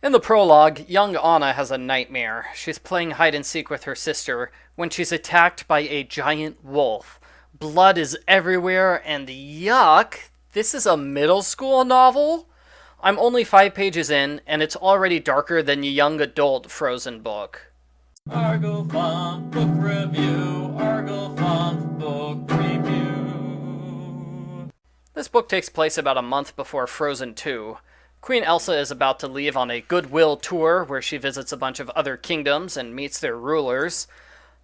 In the prologue, young Anna has a nightmare. She's playing hide and seek with her sister when she's attacked by a giant wolf. Blood is everywhere, and yuck! This is a middle school novel? I'm only 5 pages in, and it's already darker than the young adult Frozen book. Argofont Book Review, Argofont Book Review. This book takes place about a month before Frozen 2. Queen Elsa is about to leave on a goodwill tour where she visits a bunch of other kingdoms and meets their rulers.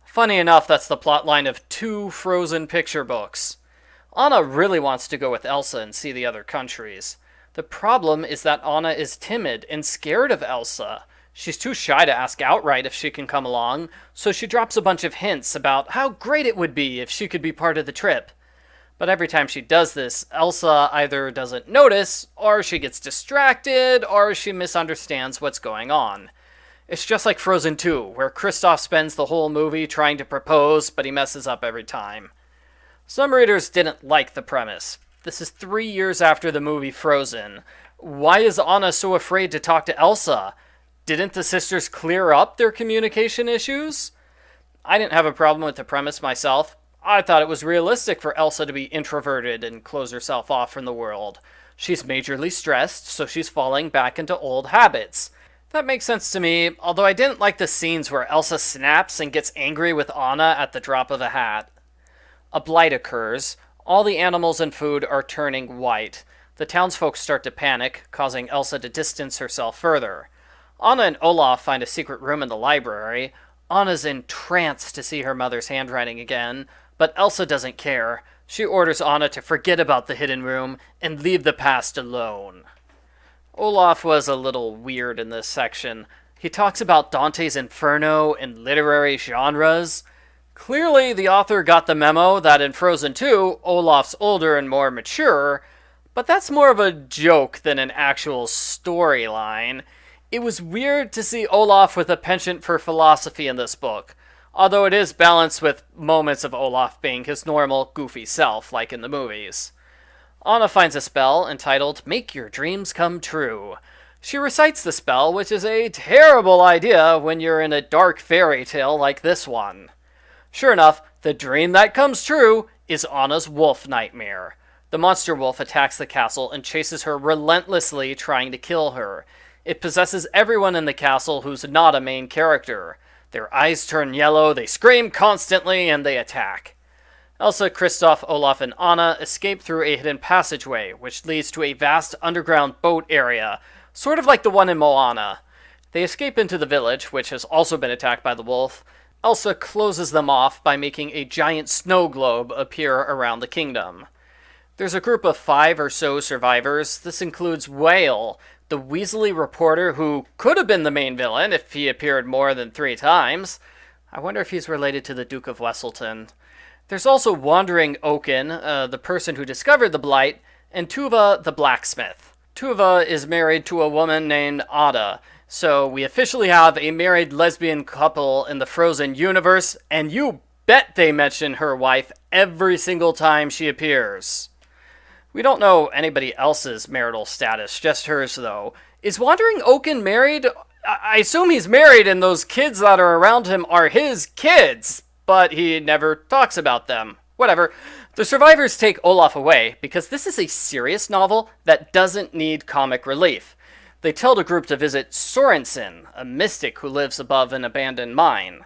Funny enough, that's the plotline of 2 Frozen picture books. Anna really wants to go with Elsa and see the other countries. The problem is that Anna is timid and scared of Elsa. She's too shy to ask outright if she can come along, so she drops a bunch of hints about how great it would be if she could be part of the trip. But every time she does this, Elsa either doesn't notice, or she gets distracted, or she misunderstands what's going on. It's just like Frozen 2, where Kristoff spends the whole movie trying to propose, but he messes up every time. Some readers didn't like the premise. This is 3 years after the movie Frozen. Why is Anna so afraid to talk to Elsa? Didn't the sisters clear up their communication issues? I didn't have a problem with the premise myself. I thought it was realistic for Elsa to be introverted and close herself off from the world. She's majorly stressed, so she's falling back into old habits. That makes sense to me, although I didn't like the scenes where Elsa snaps and gets angry with Anna at the drop of a hat. A blight occurs. All the animals and food are turning white. The townsfolk start to panic, causing Elsa to distance herself further. Anna and Olaf find a secret room in the library. Anna's entranced to see her mother's handwriting again, but Elsa doesn't care. She orders Anna to forget about the hidden room and leave the past alone. Olaf was a little weird in this section. He talks about Dante's Inferno and literary genres. Clearly, the author got the memo that in Frozen 2, Olaf's older and more mature, but that's more of a joke than an actual storyline. It was weird to see Olaf with a penchant for philosophy in this book, although it is balanced with moments of Olaf being his normal, goofy self, like in the movies. Anna finds a spell entitled Make Your Dreams Come True. She recites the spell, which is a terrible idea when you're in a dark fairy tale like this one. Sure enough, the dream that comes true is Anna's wolf nightmare. The monster wolf attacks the castle and chases her relentlessly, trying to kill her. It possesses everyone in the castle who's not a main character. Their eyes turn yellow, they scream constantly, and they attack. Elsa, Kristoff, Olaf, and Anna escape through a hidden passageway, which leads to a vast underground boat area, sort of like the one in Moana. They escape into the village, which has also been attacked by the wolf. Elsa closes them off by making a giant snow globe appear around the kingdom. There's a group of 5 or so survivors. This includes Whale, the Weasley reporter who could have been the main villain if he appeared more than 3 times. I wonder if he's related to the Duke of Wesselton. There's also Wandering Oaken, the person who discovered the Blight, and Tuva the blacksmith. Tuva is married to a woman named Ada, so we officially have a married lesbian couple in the Frozen universe, and you bet they mention her wife every single time she appears. We don't know anybody else's marital status, just hers though. Is Wandering Oaken married? I assume he's married and those kids that are around him are his kids, but he never talks about them. Whatever. The survivors take Olaf away because this is a serious novel that doesn't need comic relief. They tell the group to visit Sorensen, a mystic who lives above an abandoned mine.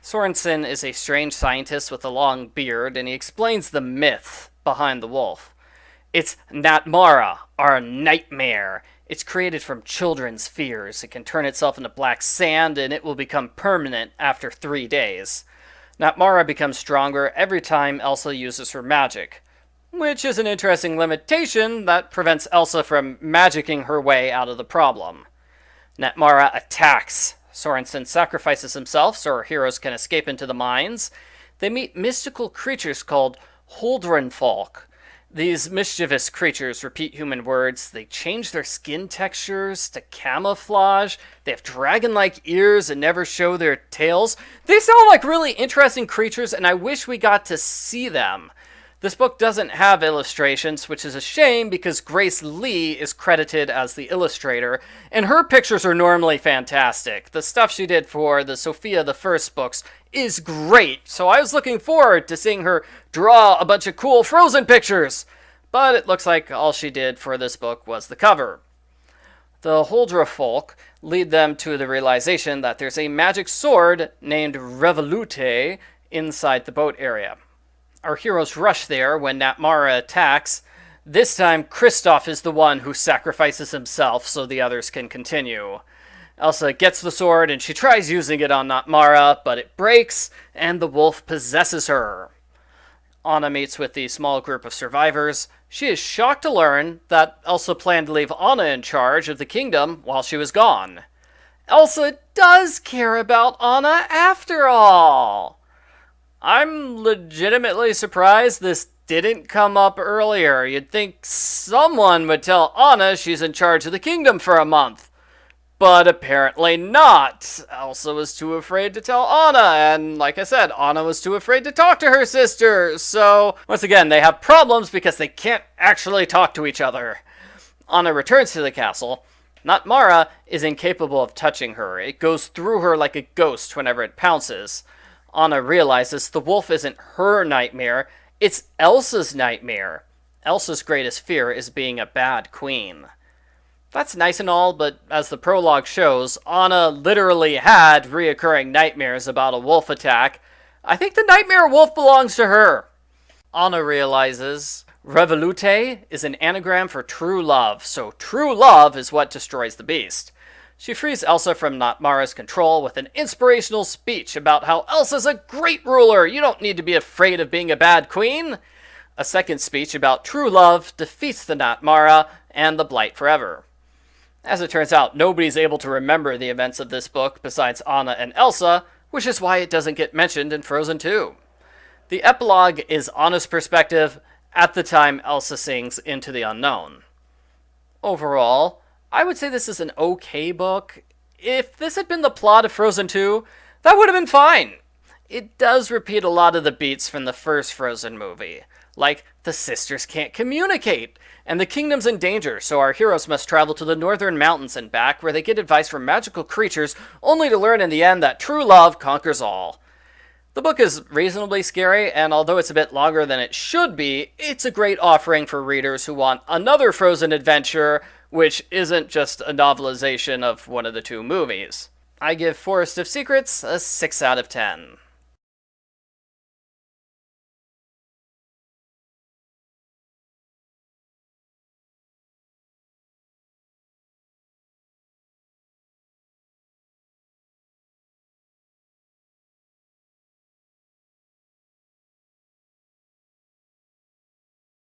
Sorensen is a strange scientist with a long beard, and he explains the myth behind the wolf. It's Natmara, our nightmare. It's created from children's fears. It can turn itself into black sand, and it will become permanent after 3 days. Natmara becomes stronger every time Elsa uses her magic, which is an interesting limitation that prevents Elsa from magicking her way out of the problem. Natmara attacks. Sorensen sacrifices himself so our heroes can escape into the mines. They meet mystical creatures called Holdrenfolk. These mischievous creatures repeat human words. They change their skin textures to camouflage. They have dragon-like ears and never show their tails. They sound like really interesting creatures, and I wish we got to see them. This book doesn't have illustrations, which is a shame because Grace Lee is credited as the illustrator, and her pictures are normally fantastic. The stuff she did for the Sophia the First books is great, so I was looking forward to seeing her draw a bunch of cool Frozen pictures. But it looks like all she did for this book was the cover. The Holdra folk lead them to the realization that there's a magic sword named Revolute inside the boat area. Our heroes rush there when Natmara attacks. This time, Kristoff is the one who sacrifices himself so the others can continue. Elsa gets the sword and she tries using it on Natmara, but it breaks and the wolf possesses her. Anna meets with the small group of survivors. She is shocked to learn that Elsa planned to leave Anna in charge of the kingdom while she was gone. Elsa does care about Anna after all. I'm legitimately surprised this didn't come up earlier. You'd think someone would tell Anna she's in charge of the kingdom for a month. But apparently not. Elsa was too afraid to tell Anna, and like I said, Anna was too afraid to talk to her sister. So, once again, they have problems because they can't actually talk to each other. Anna returns to the castle. Natmara is incapable of touching her. It goes through her like a ghost whenever it pounces. Anna realizes the wolf isn't her nightmare, it's Elsa's nightmare. Elsa's greatest fear is being a bad queen. That's nice and all, but as the prologue shows, Anna literally had reoccurring nightmares about a wolf attack. I think the nightmare wolf belongs to her. Anna realizes Revolute is an anagram for true love, so true love is what destroys the beast. She frees Elsa from Natmara's control with an inspirational speech about how Elsa's a great ruler. You don't need to be afraid of being a bad queen. A second speech about true love defeats the Natmara and the Blight forever. As it turns out, nobody's able to remember the events of this book besides Anna and Elsa, which is why it doesn't get mentioned in Frozen 2. The epilogue is Anna's perspective at the time Elsa sings Into the Unknown. Overall, I would say this is an okay book. If this had been the plot of Frozen 2, that would have been fine. It does repeat a lot of the beats from the first Frozen movie, like the sisters can't communicate, and the kingdom's in danger, so our heroes must travel to the northern mountains and back where they get advice from magical creatures, only to learn in the end that true love conquers all. The book is reasonably scary, and although it's a bit longer than it should be, it's a great offering for readers who want another Frozen adventure, which isn't just a novelization of one of the two movies. I give Forest of Secrets a 6 out of 10.